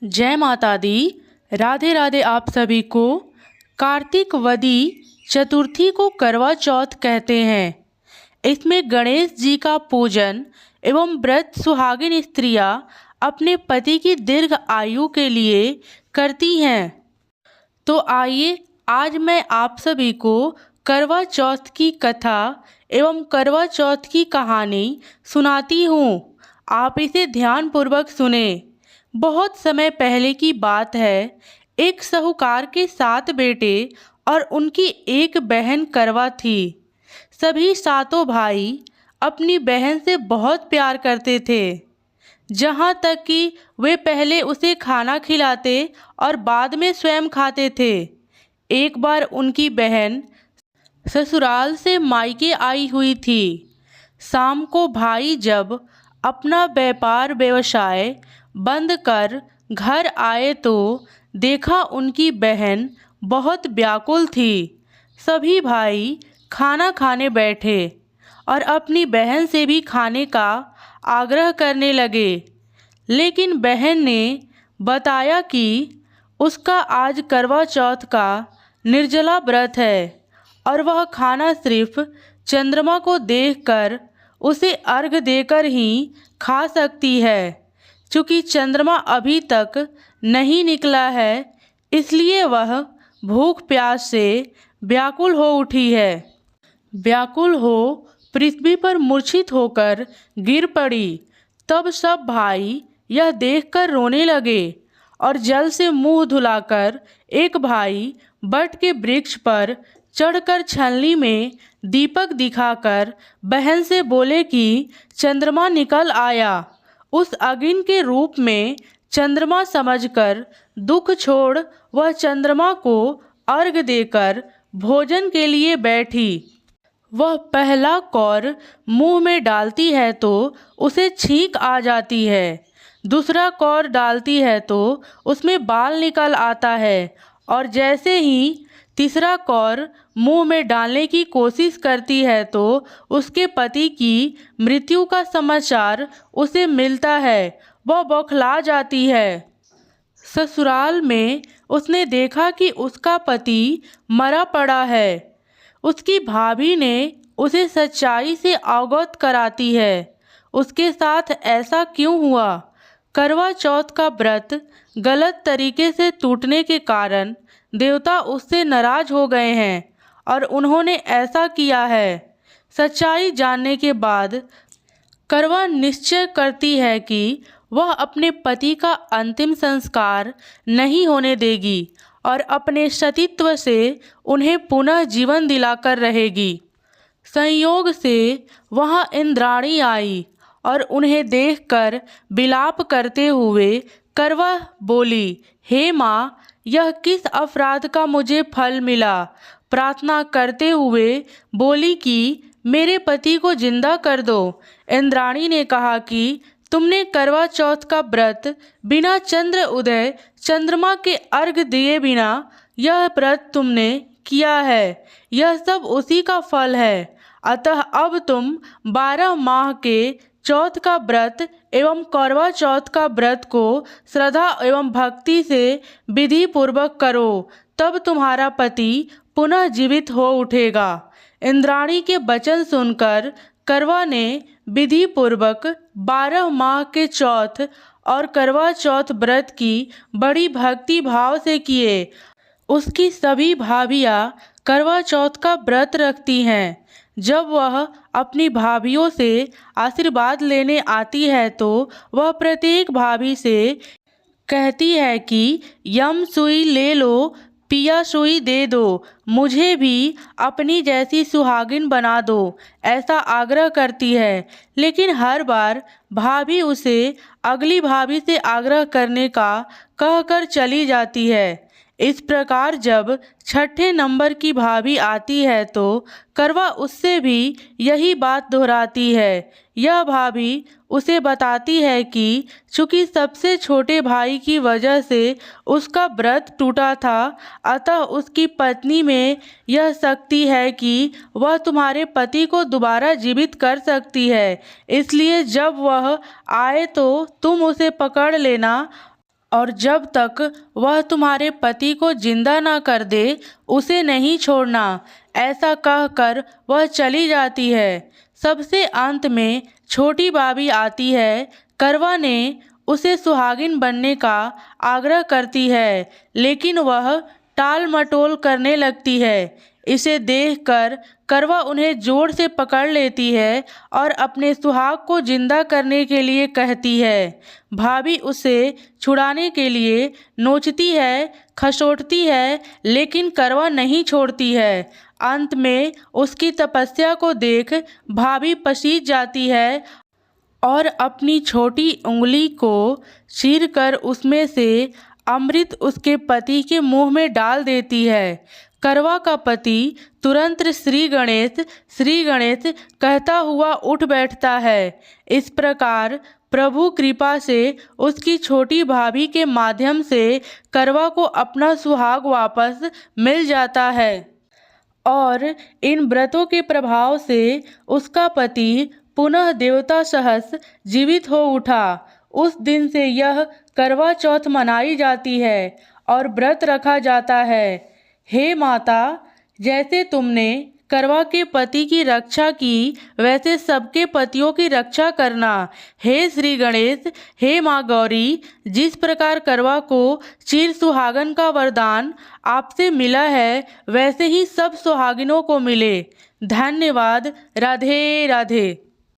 जय माता दी। राधे राधे आप सभी को। कार्तिक वदी चतुर्थी को करवा चौथ कहते हैं। इसमें गणेश जी का पूजन एवं व्रत सुहागिन स्त्रियां अपने पति की दीर्घ आयु के लिए करती हैं। तो आइए आज मैं आप सभी को करवा चौथ की कथा एवं करवा चौथ की कहानी सुनाती हूँ। आप इसे ध्यानपूर्वक सुने। बहुत समय पहले की बात है। एक साहूकार के 7 बेटे और उनकी एक बहन करवा थी। सभी सातों भाई अपनी बहन से बहुत प्यार करते थे, जहाँ तक कि वे पहले उसे खाना खिलाते और बाद में स्वयं खाते थे। एक बार उनकी बहन ससुराल से मायके आई हुई थी। शाम को भाई जब अपना व्यापार व्यवसाय बंद कर घर आए तो देखा उनकी बहन बहुत व्याकुल थी। सभी भाई खाना खाने बैठे और अपनी बहन से भी खाने का आग्रह करने लगे, लेकिन बहन ने बताया कि उसका आज करवा चौथ का निर्जला व्रत है और वह खाना सिर्फ चंद्रमा को देखकर उसे अर्घ देकर ही खा सकती है। चूँकि चंद्रमा अभी तक नहीं निकला है, इसलिए वह भूख प्यास से व्याकुल हो उठी है। व्याकुल हो पृथ्वी पर मूर्छित होकर गिर पड़ी। तब सब भाई यह देखकर रोने लगे और जल से मुंह धुलाकर एक भाई बट के वृक्ष पर चढ़कर छलनी में दीपक दिखाकर बहन से बोले कि चंद्रमा निकल आया। उस अग्नि के रूप में चंद्रमा समझकर दुख छोड़ वह चंद्रमा को अर्घ देकर भोजन के लिए बैठी। वह पहला कौर मुंह में डालती है तो उसे छींक आ जाती है, दूसरा कौर डालती है तो उसमें बाल निकल आता है, और जैसे ही तीसरा कौर मुंह में डालने की कोशिश करती है तो उसके पति की मृत्यु का समाचार उसे मिलता है। वह बौखला जाती है। ससुराल में उसने देखा कि उसका पति मरा पड़ा है। उसकी भाभी ने उसे सच्चाई से अवगत कराती है। उसके साथ ऐसा क्यों हुआ? करवा चौथ का व्रत गलत तरीके से टूटने के कारण देवता उससे नाराज हो गए हैं और उन्होंने ऐसा किया है। सच्चाई जानने के बाद करवा निश्चय करती है कि वह अपने पति का अंतिम संस्कार नहीं होने देगी और अपने सतीत्व से उन्हें पुनः जीवन दिलाकर रहेगी। संयोग से वहाँ इंद्राणी आई और उन्हें देखकर विलाप करते हुए करवा बोली, हे माँ, यह किस अपराध का मुझे फल मिला? प्रार्थना करते हुए बोली कि मेरे पति को जिंदा कर दो। इंद्राणी ने कहा कि तुमने करवा चौथ का व्रत बिना चंद्र उदय चंद्रमा के अर्घ दिए बिना यह व्रत तुमने किया है। यह सब उसी का फल है। अतः अब तुम 12 माह के चौथ का व्रत एवं करवा चौथ का व्रत को श्रद्धा एवं भक्ति से विधि पूर्वक करो, तब तुम्हारा पति पुनः जीवित हो उठेगा। इंद्राणी के वचन सुनकर करवा ने विधि पूर्वक 12 माह के चौथ और करवा चौथ व्रत की बड़ी भक्ति भाव से किए। उसकी सभी भाभियाँ करवा चौथ का व्रत रखती हैं। जब वह अपनी भाभियों से आशीर्वाद लेने आती है तो वह प्रत्येक भाभी से कहती है कि यम सुई ले लो, पिया सुई दे दो, मुझे भी अपनी जैसी सुहागिन बना दो, ऐसा आग्रह करती है। लेकिन हर बार भाभी उसे अगली भाभी से आग्रह करने का कहकर चली जाती है। इस प्रकार जब 6ठे नंबर की भाभी आती है तो करवा उससे भी यही बात दोहराती है। यह भाभी उसे बताती है कि चूँकि सबसे छोटे भाई की वजह से उसका व्रत टूटा था, अतः उसकी पत्नी में यह शक्ति है कि वह तुम्हारे पति को दोबारा जीवित कर सकती है। इसलिए जब वह आए तो तुम उसे पकड़ लेना और जब तक वह तुम्हारे पति को जिंदा ना कर दे उसे नहीं छोड़ना। ऐसा कहकर वह चली जाती है। सबसे अंत में छोटी भाभी आती है। करवा ने उसे सुहागिन बनने का आग्रह करती है, लेकिन वह टाल मटोल करने लगती है। इसे देखकर करवा उन्हें जोर से पकड़ लेती है और अपने सुहाग को जिंदा करने के लिए कहती है। भाभी उसे छुड़ाने के लिए नोचती है, खसोटती है, लेकिन करवा नहीं छोड़ती है। अंत में उसकी तपस्या को देख भाभी पसीज जाती है और अपनी छोटी उंगली को चीरकर उसमें से अमृत उसके पति के मुंह में डाल देती है। करवा का पति तुरंत श्री गणेश कहता हुआ उठ बैठता है। इस प्रकार प्रभु कृपा से उसकी छोटी भाभी के माध्यम से करवा को अपना सुहाग वापस मिल जाता है और इन व्रतों के प्रभाव से उसका पति पुनः देवता सहस जीवित हो उठा। उस दिन से यह करवा चौथ मनाई जाती है और व्रत रखा जाता है। हे माता, जैसे तुमने करवा के पति की रक्षा की वैसे सबके पतियों की रक्षा करना। हे श्री गणेश, हे माँ गौरी, जिस प्रकार करवा को चिर सुहागन का वरदान आपसे मिला है वैसे ही सब सुहागिनों को मिले। धन्यवाद। राधे राधे।